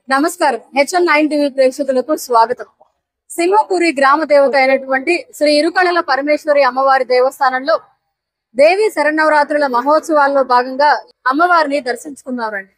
నమస్కారం. H9 TV ప్రేక్షకులకు స్వాగతం. సింహపురి గ్రామ దేవత అయినటువంటి శ్రీ ఇరుకళల పరమేశ్వరి అమ్మవారి దేవస్థానంలో దేవి శరన్నవరాత్రుల మహోత్సవాల్లో భాగంగా అమ్మవారిని దర్శించుకున్నారండి.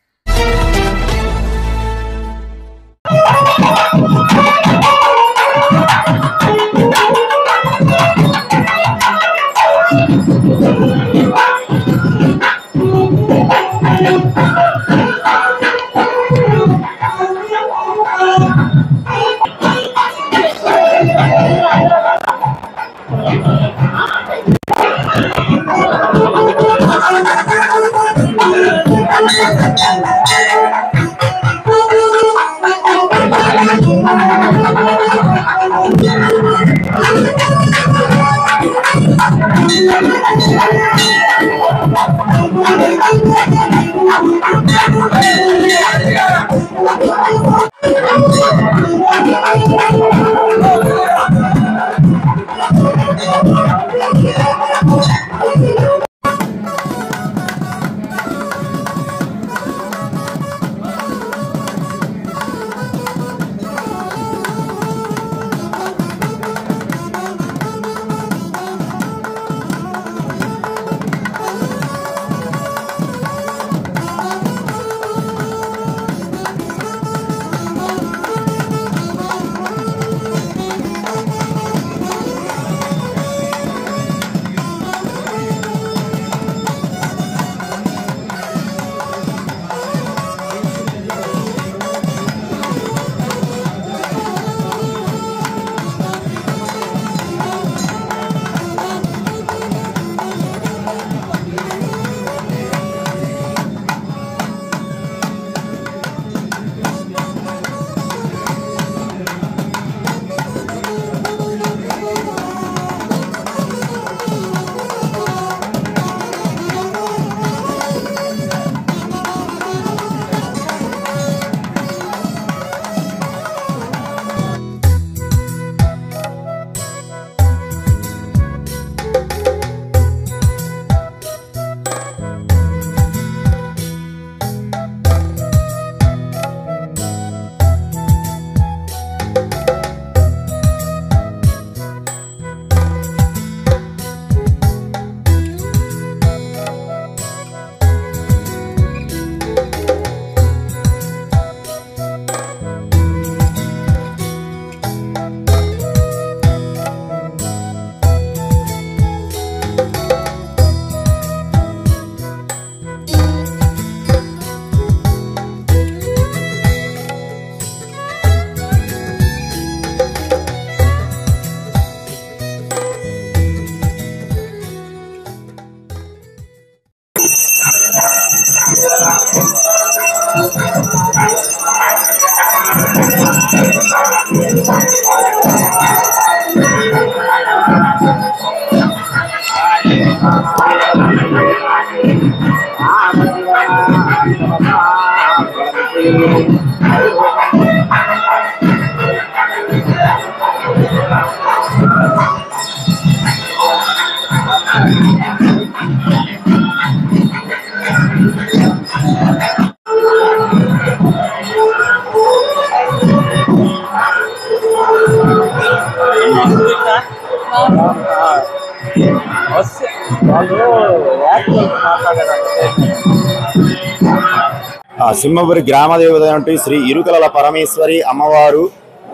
సింహపురి గ్రామదేవత అంటే శ్రీ ఇరుకలల పరమేశ్వరి అమ్మవారు,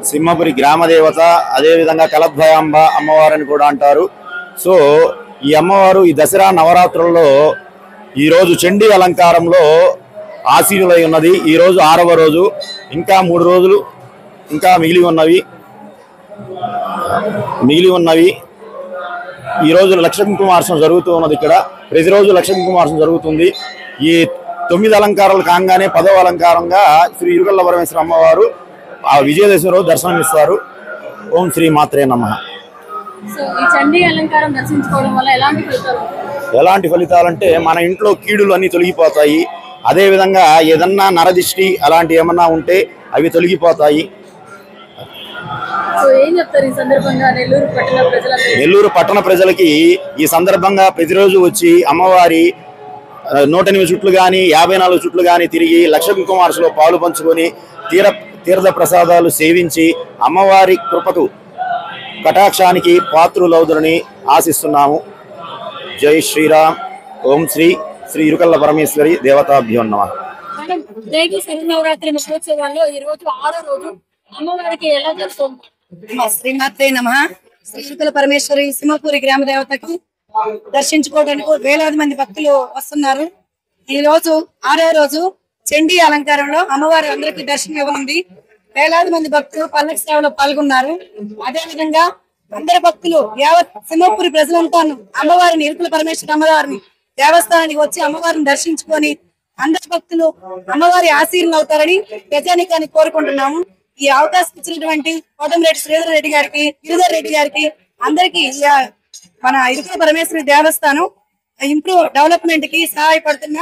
సింహపురి గ్రామదేవత, అదేవిధంగా కలద్భయాంబ అమ్మవారిని కూడా అంటారు. సో ఈ అమ్మవారు ఈ దసరా నవరాత్రుల్లో ఈరోజు చండీ అలంకారంలో ఆసీనులై ఉన్నది. ఈరోజు 6వ రోజు, ఇంకా 3 రోజులు ఇంకా మిగిలి ఉన్నవి. ఈరోజు లక్ష కుంకుమార్చన జరుగుతూ ఉన్నది. ఇక్కడ ప్రతిరోజు లక్ష కుంకుమార్చన జరుగుతుంది. ఈ 9 అలంకారాలు కాగానే 10వ అలంకారంగా శ్రీ ఇరుకల పరమేశ్వర అమ్మవారు ఆ విజయదశమి రోజు దర్శనమిస్తారు. ఓం శ్రీ మాత్రే నమః. ఎలాంటి ఫలితాలంటే మన ఇంట్లో కీడులు అన్ని తొలగిపోతాయి. అదేవిధంగా ఏదన్నా నరదిష్టి అలాంటి ఏమన్నా ఉంటే అవి తొలగిపోతాయి. నెల్లూరు పట్టణ ప్రజలకి ఈ సందర్భంగా ప్రతిరోజు వచ్చి అమ్మవారి 108 చుట్లు కానీ 54 చుట్లు కానీ తిరిగి లక్ష కుంకుమార్చలో పాలు పంచుకొని తీర్థ ప్రసాదాలు సేవించి అమ్మవారి కృపకు కటాక్షానికి పాత్రులవుదురని ఆశిస్తున్నాము. జై శ్రీరామ్. ఓం శ్రీ శ్రీ ఇరుకల్ల పరమేశ్వరి దేవతాభ్యో నమః. దేవి శరన్నవరాత్రి మహోత్సవాల్లో ఈ రోజు 6వ రోజు అమ్మవారికి ఎలా జరుగుతుంది? శ్రీమాత్రే నమః. శ్రీ ఇరుకల పరమేశ్వరి సింహపురి గ్రామ దేవతకు దర్శించుకోవడానికి వేలాది మంది భక్తులు వస్తున్నారు. ఈ రోజు 6వ రోజు చండీ అలంకారంలో అమ్మవారి అందరికీ దర్శనం ఇవ్వనుంది. వేలాది మంది భక్తులు పల్లకి సేవలో పాల్గొన్నారు. అదే విధంగా అందరి భక్తులు యావత్ సింహపురి ప్రజలంతా అమ్మవారిని ఇరుకల పరమేశ్వరి అమ్మవారిని దేవస్థానానికి వచ్చి అమ్మవారిని దర్శించుకొని అందరి భక్తులు అమ్మవారి ఆశీర్వాదం అవుతారని ప్రజానికాన్ని కోరుకుంటున్నాము. ఈ అవకాశం ఇచ్చినటువంటి కోటమిరెడ్డి శ్రీధర్ రెడ్డి గారికి, గిరిధర్ రెడ్డి గారికి అందరికీ మన ఇరుకల పరమేశ్వరి దేవస్థానం ఇంప్రూవ్ డెవలప్మెంట్ కి సహాయపడుతున్న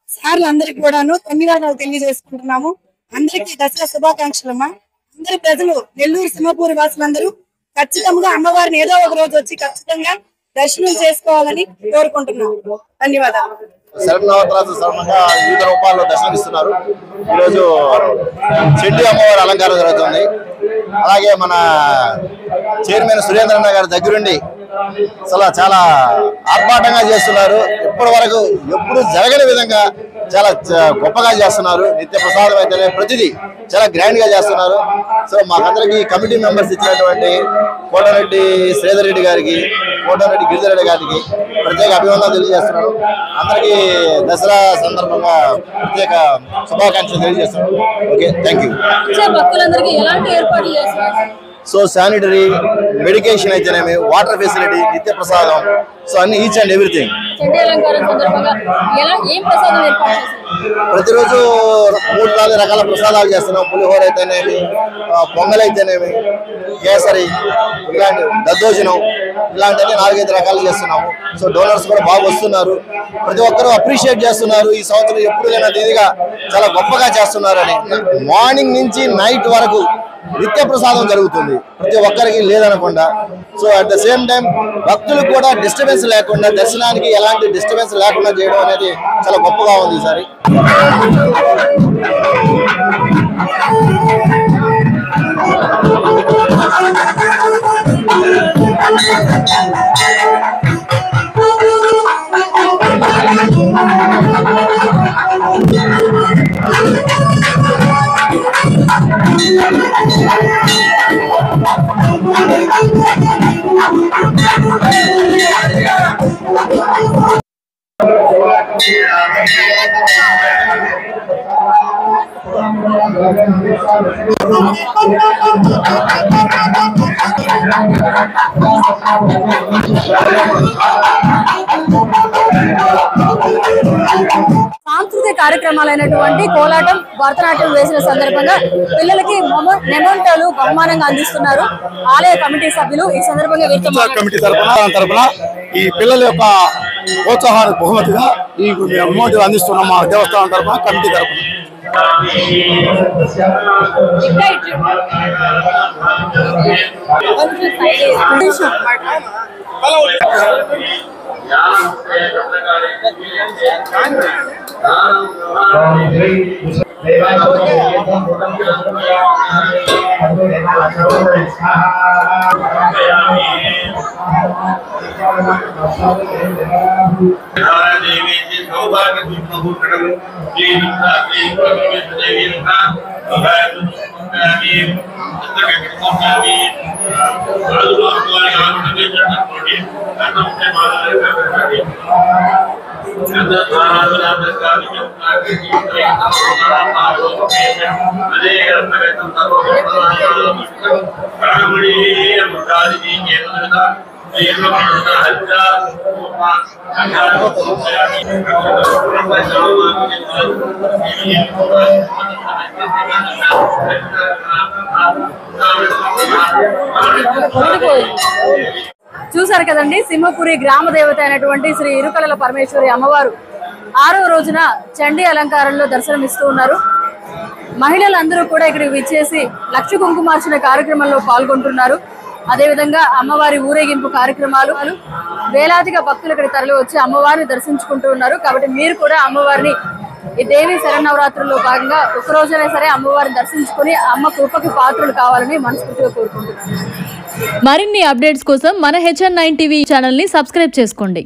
సార్లు అందరికి కూడాను ధన్యవాదాలు తెలియజేసుకుంటున్నాము. అందరికీ దసరా శుభాకాంక్షలమ్మా. అందరి ప్రజలు నెల్లూరు సింహపూరి వాసులందరూ ఖచ్చితంగా అమ్మవారిని ఏదో ఒక రోజు వచ్చి ఖచ్చితంగా దర్శనం చేసుకోవాలని కోరుకుంటున్నాము. ధన్యవాదాలు. శరన్నవరాత్రి సందర్భంగా వివిధ రూపాల్లో దర్శనమిస్తున్నారు. ఈరోజు చండీ అమ్మవారి అలంకారం జరుగుతుంది. అలాగే మన చైర్మన్ సురేంద్రన్న గారి దగ్గరుండి అసలు చాలా ఆర్భాటంగా చేస్తున్నారు. ఇప్పటి వరకు ఎప్పుడు జరగని విధంగా చాలా గొప్పగా చేస్తున్నారు. నిత్య ప్రసాదం అయితేనే ప్రతిదీ చాలా గ్రాండ్ గా చేస్తున్నారు. సో మాకందరికి కమిటీ మెంబర్స్ ఇచ్చినటువంటి కోటరెడ్డి శ్రీధర్ రెడ్డి గారికి, కోటరెడ్డి గిరిధర్ రెడ్డి గారికి ప్రత్యేక అభినందనలు తెలియజేస్తున్నారు. అందరికీ దసరా సందర్భంగా ప్రత్యేక శుభాకాంక్షలు తెలియజేస్తున్నారు. Okay, thank you. భక్తులందరికీ ఎలాంటి ఏర్పాట్లు చేస్తున్నారు? సో శానిటరీ, మెడికేషన్ అయితేనేమి, వాటర్ ఫెసిలిటీ, నిత్య ప్రసాదం, సో అన్ని ఈచ్ అండ్ ఎవ్రీథింగ్. చండీ అలంకారం సందర్భంగా ఏం ప్రసాదం ఏర్పాటు చేశారు? ప్రతిరోజు 3-4 రకాల ప్రసాదాలు చేస్తున్నాం. పులిహోర అయితేనేమి, పొంగల్ అయితేనేమి, కేసరి, ఇలాంటి దద్దోజనం, ఇలాంటివన్నీ 4-5 రకాలు చేస్తున్నాము. సో డోనర్స్ కూడా బాగా వస్తున్నారు. ప్రతి ఒక్కరూ అప్రిషియేట్ చేస్తున్నారు. ఈ సంవత్సరం ఎప్పుడు లేని ఇదిగా చాలా గొప్పగా చేస్తున్నారని. మార్నింగ్ నుంచి నైట్ వరకు నిత్య ప్రసాదం జరుగుతుంది, ప్రతి ఒక్కరికి లేదనకుండా. So at the same time భక్తులకు కూడా డిస్టర్బెన్స్ లేకుండా, దర్శనానికి ఎలాంటి డిస్టర్బెన్స్ లేకుండా చేయడం అనేది చాలా గొప్పగా ఉంది ఈసారి. సాంస్కృతిక కార్యక్రమాలైనటువంటి కోలాటం, భరతనాట్యం వేసిన సందర్భంగా పిల్లలకి మెమోంటోలు బహుమానంగా అందిస్తున్నారు ఆలయ కమిటీ సభ్యులు. ఈ సందర్భంగా కమిటీ తరపున ఈ పిల్లల యొక్క ప్రోత్సాహానికి బహుమతిగా ఈ అమౌంట్ అందిస్తున్నాం మా దేవస్థానం తరపున, కమిటీ తరపున. చూసారు కదండి, సింహపురి గ్రామ దేవత అయినటువంటి శ్రీ ఇరుకల పరమేశ్వరి అమ్మవారు 6వ రోజున చండీ అలంకారంలో దర్శనమిస్తూ ఉన్నారు. మహిళలందరూ కూడా ఇక్కడికి విచ్చేసి లక్ష కుంకుమార్చన కార్యక్రమంలో పాల్గొంటున్నారు. అదేవిధంగా అమ్మవారి ఊరేగింపు కార్యక్రమాలు వేలాదిగా భక్తులు ఇక్కడ తరలి వచ్చి అమ్మవారిని దర్శించుకుంటూ ఉన్నారు. కాబట్టి మీరు కూడా అమ్మవారిని ఈ దేవి శరన్నవరాత్రుల్లో భాగంగా ఒక రోజైనా సరే అమ్మవారిని దర్శించుకుని అమ్మ కృపకి పాత్రలు కావాలని మనస్ఫూర్తిగా కోరుకుంటున్నాను. మరిన్ని అప్డేట్స్ కోసం మన HN9 టీవీ ఛానల్ ని సబ్స్క్రైబ్ చేసుకోండి.